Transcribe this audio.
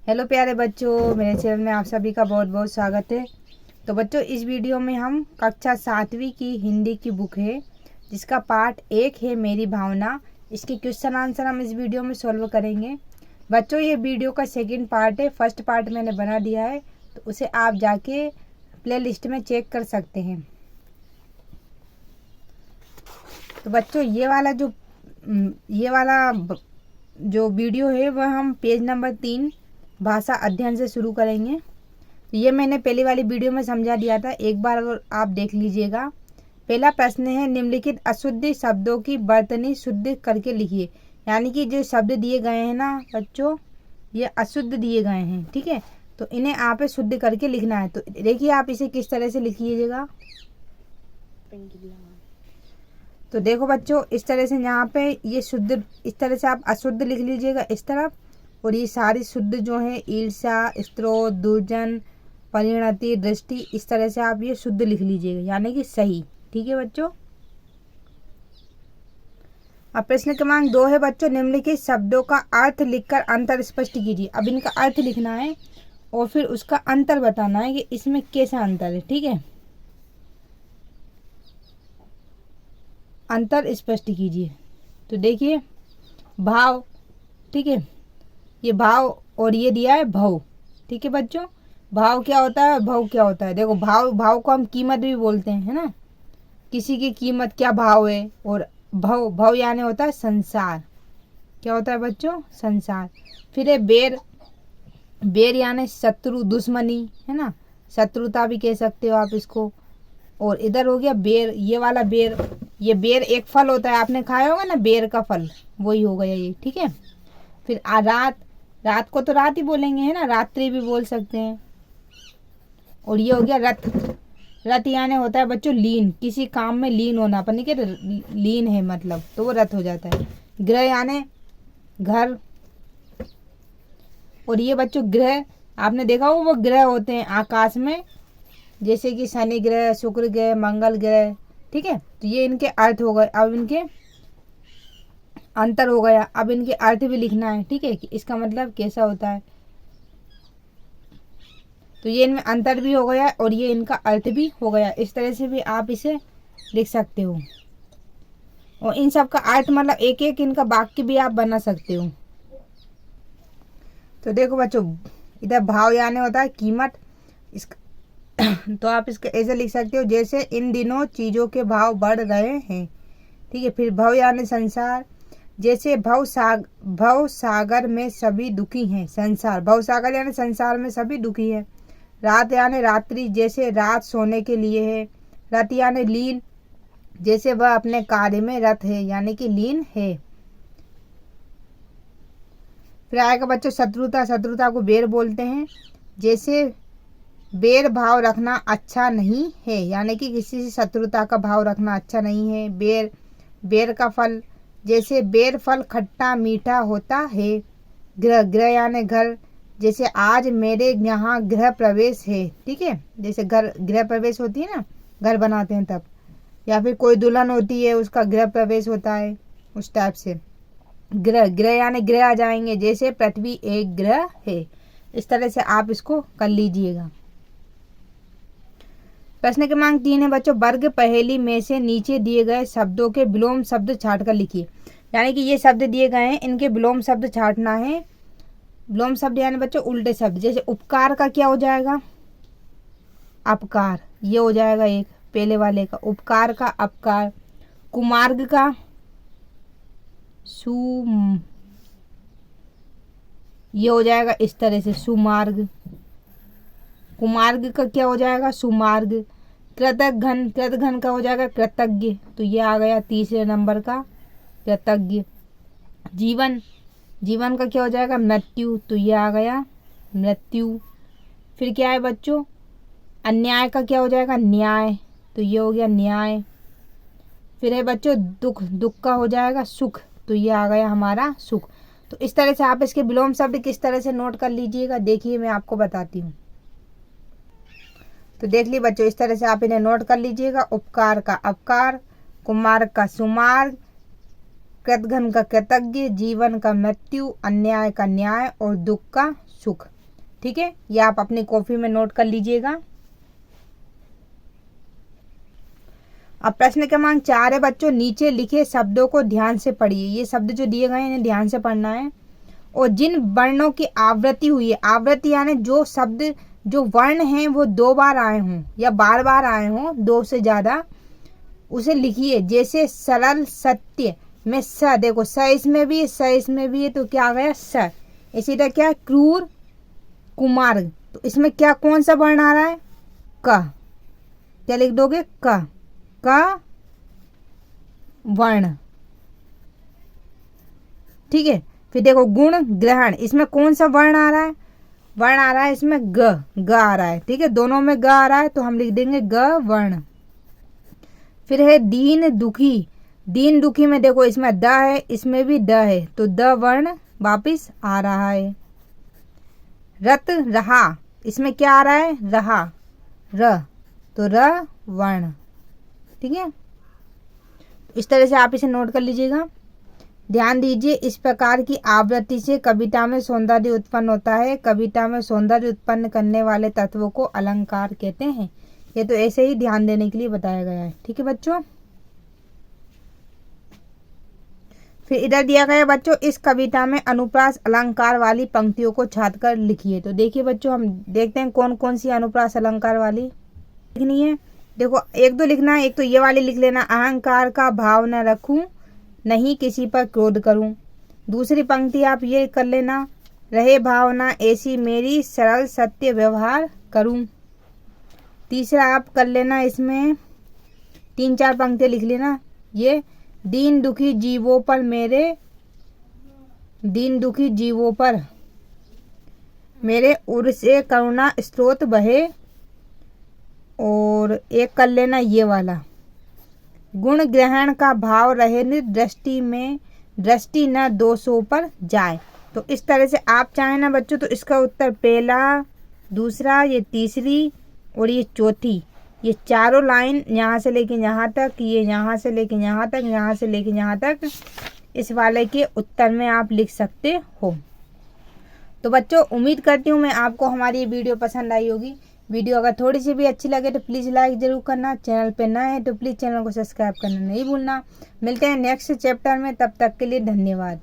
Hello प्यारे बच्चों, मेरे चैनल में आप सभी का बहुत बहुत स्वागत है। तो बच्चों, इस वीडियो में हम कक्षा 7वीं की हिंदी की बुक है जिसका पार्ट 1 है मेरी भावना। इसके क्वेश्चन आंसर हम इस वीडियो में सॉल्व करेंगे। बच्चों, ये वीडियो का सेकंड पार्ट है। फर्स्ट पार्ट मैंने बना दिया है, तो उसे आप जाके प्ले लिस्ट में चेक कर सकते हैं। तो बच्चों, ये वाला जो वीडियो है वह हम पेज नंबर 3 भाषा अध्ययन से शुरू करेंगे। तो ये मैंने पहली वाली वीडियो में समझा दिया था, एक बार अगर आप देख लीजिएगा। पहला प्रश्न है, निम्नलिखित अशुद्ध शब्दों की वर्तनी शुद्ध करके लिखिए। यानी कि जो शब्द दिए गए हैं ना बच्चों, ये अशुद्ध दिए गए हैं, ठीक है। तो इन्हें आप शुद्ध करके लिखना है। तो देखिए आप इसे किस तरह से लिखिएगा। तो देखो बच्चों, इस तरह से यहाँ पे ये शुद्ध, इस तरह से आप अशुद्ध लिख लीजिएगा इस तरफ, और ये सारी शुद्ध जो है ईर्ष्या, स्त्रोत, दुर्जन, परिणति, दृष्टि, इस तरह से आप ये शुद्ध लिख लीजिएगा, यानी कि सही। ठीक है बच्चों। अब प्रश्न क्रमांक 2 है बच्चों, निम्नलिखित शब्दों का अर्थ लिखकर अंतर स्पष्ट कीजिए। अब इनका अर्थ लिखना है और फिर उसका अंतर बताना है कि इसमें कैसा अंतर है, ठीक है। अंतर स्पष्ट कीजिए। तो देखिए, भाव, ठीक है, ये भाव और ये दिया है भव, ठीक है बच्चों। भाव क्या होता है, भव क्या होता है। देखो, भाव को हम कीमत भी बोलते हैं, है ना। किसी की कीमत क्या भाव है। और भव यानी होता है संसार। क्या होता है बच्चों, संसार। फिर है बेर यानी शत्रु, दुश्मनी, है ना। शत्रुता भी कह सकते हो आप इसको। और इधर हो गया बेर, ये वाला बेर, ये बेर एक फल होता है, आपने खाया होगा ना बेर का फल, वही हो गया ये, ठीक है। फिर रात को तो रात ही बोलेंगे, है ना, रात्रि भी बोल सकते हैं। और ये हो गया रत यानी होता है बच्चों लीन, किसी काम में लीन होना, अपन नहीं कहते लीन है मतलब, तो वो रत हो जाता है। ग्रह यानी घर। और ये बच्चों ग्रह, आपने देखा होगा वो ग्रह होते हैं आकाश में, जैसे कि शनि ग्रह, शुक्र ग्रह, मंगल ग्रह, ठीक है। तो ये इनके अर्थ हो गए। अब इनके अंतर हो गया, अब इनके अर्थ भी लिखना है, ठीक है, कि इसका मतलब कैसा होता है। तो ये इनमें अंतर भी हो गया और ये इनका अर्थ भी हो गया। इस तरह से भी आप इसे लिख सकते हो। और इन सब का अर्थ मतलब एक एक इनका वाक्य भी आप बना सकते हो। तो देखो बच्चों, इधर भाव यानी होता है कीमत, इसका तो आप इसका ऐसे लिख सकते हो, जैसे इन दिनों चीज़ों के भाव बढ़ रहे हैं, ठीक है। फिर भव यानी संसार, जैसे भव सागर में सभी दुखी हैं। संसार, भव सागर यानी संसार में सभी दुखी हैं। रात यानी रात्रि, जैसे रात सोने के लिए है। रत यानी लीन, जैसे वह अपने कार्य में रत है, यानी कि लीन है। फिर आएगा बच्चों शत्रुता, शत्रुता को बेर बोलते हैं। जैसे बेर भाव रखना अच्छा नहीं है, यानी कि किसी से शत्रुता का भाव रखना अच्छा नहीं है। बेर का फल, जैसे बेर फल खट्टा मीठा होता है। ग्रह यानी घर, जैसे आज मेरे यहाँ गृह प्रवेश है, ठीक है। जैसे गृह प्रवेश होती है ना, घर बनाते हैं तब, या फिर कोई दुल्हन होती है उसका गृह प्रवेश होता है, उस टाइप से। ग्रह यानी ग्रह आ जाएंगे, जैसे पृथ्वी एक ग्रह है। इस तरह से आप इसको कर लीजिएगा। प्रश्न क्रमांक 3 है बच्चों, वर्ग पहेली में से नीचे दिए गए शब्दों के विलोम शब्द छाट कर लिखिए। यानी कि ये शब्द दिए गए हैं, इनके विलोम शब्द छाटना है। विलोम शब्द यानी बच्चों उल्टे शब्द। जैसे उपकार का क्या हो जाएगा, अपकार, ये हो जाएगा एक पहले वाले का, उपकार का अपकार। कुमार्ग का ये हो जाएगा इस तरह से सुमार्ग। कुमार्ग का क्या हो जाएगा, सुमार्ग। कृतघ्न का हो जाएगा कृतज्ञ, तो ये आ गया तीसरे नंबर का कृतज्ञ। जीवन का क्या हो जाएगा, मृत्यु, तो ये आ गया मृत्यु। फिर क्या है बच्चों, अन्याय का क्या हो जाएगा, न्याय, तो ये हो गया न्याय। फिर है बच्चों दुख का हो जाएगा सुख, तो ये आ गया हमारा सुख। तो इस तरह से आप इसके विलोम शब्द किस तरह से नोट कर लीजिएगा, देखिए मैं आपको बताती हूँ। तो देख ली बच्चों, इस तरह से आप इन्हें नोट कर लीजिएगा। उपकार का अपकार, कुमार्ग का सुमार्ग, कृतघ्न का कृतज्ञ, जीवन का मृत्यु, अन्याय का न्याय और दुख का सुख। ठीक है, ये आप अपनी कॉपी में नोट कर लीजिएगा। अब प्रश्न क्रमांक 4 है बच्चों, नीचे लिखे शब्दों को ध्यान से पढ़िए। ये शब्द जो दिए गए हैं इन्हें ध्यान से पढ़ना है। और जिन वर्णों की आवृत्ति हुई है, आवृत्ति यानी जो शब्द जो वर्ण हैं वो 2 बार आए हों या बार बार आए हों, 2 से ज़्यादा, उसे लिखिए। जैसे सरल, सत्य में स, देखो स इसमें भी, स इसमें भी है, तो क्या आ गया स। इसी तरह क्या, क्रूर, कुमार, तो इसमें क्या कौन सा वर्ण आ रहा है, क। क्या लिख दोगे, क वर्ण, ठीक है। फिर देखो गुण ग्रहण, इसमें कौन सा वर्ण आ रहा है, वर्ण आ रहा है इसमें ग आ रहा है, ठीक है, दोनों में ग आ रहा है तो हम लिख देंगे ग वर्ण। फिर है दीन दुखी, दीन दुखी में देखो इसमें द है, इसमें भी द है, तो द वर्ण वापिस आ रहा है। रत रहा, इसमें क्या आ रहा है, रहा, र, तो र वर्ण, ठीक है। इस तरह से आप इसे नोट कर लीजिएगा। ध्यान दीजिए, इस प्रकार की आवृत्ति से कविता में सौंदर्य उत्पन्न होता है। कविता में सौंदर्य उत्पन्न करने वाले तत्वों को अलंकार कहते हैं। ये तो ऐसे ही ध्यान देने के लिए बताया गया है, ठीक है बच्चों। फिर इधर दिया गया बच्चों, इस कविता में अनुप्रास अलंकार वाली पंक्तियों को छाट कर लिखिए। तो देखिए बच्चों, हम देखते हैं कौन कौन सी अनुप्रास अलंकार वाली लिखनी है। देखो 1-2 लिखना है। एक तो ये वाली लिख लेना, अहंकार का भाव न रखूं, नहीं किसी पर क्रोध करूं। दूसरी पंक्ति आप ये कर लेना, रहे भावना ऐसी मेरी, सरल सत्य व्यवहार करूं। तीसरा आप कर लेना, इसमें 3-4 पंक्तियां लिख लेना, ये दीन दुखी जीवों पर मेरे, दीन दुखी जीवों पर मेरे उर से करुणा स्रोत बहे। और एक कर लेना ये वाला, गुण ग्रहण का भाव रहे दृष्टि में, दृष्टि न दोषों पर जाए। तो इस तरह से आप चाहें ना बच्चों तो इसका उत्तर पहला, दूसरा, ये तीसरी और ये चौथी, ये चारों लाइन यहाँ से लेके यहाँ तक, ये यहाँ से लेके यहाँ तक, यहाँ से लेके यहाँ तक, इस वाले के उत्तर में आप लिख सकते हो। तो बच्चों उम्मीद करती हूँ मैं आपको हमारी ये वीडियो पसंद आई होगी। वीडियो अगर थोड़ी सी भी अच्छी लगे तो प्लीज़ लाइक ज़रूर करना। चैनल पे नए हैं तो प्लीज़ चैनल को सब्सक्राइब करना नहीं भूलना। मिलते हैं नेक्स्ट चैप्टर में, तब तक के लिए धन्यवाद।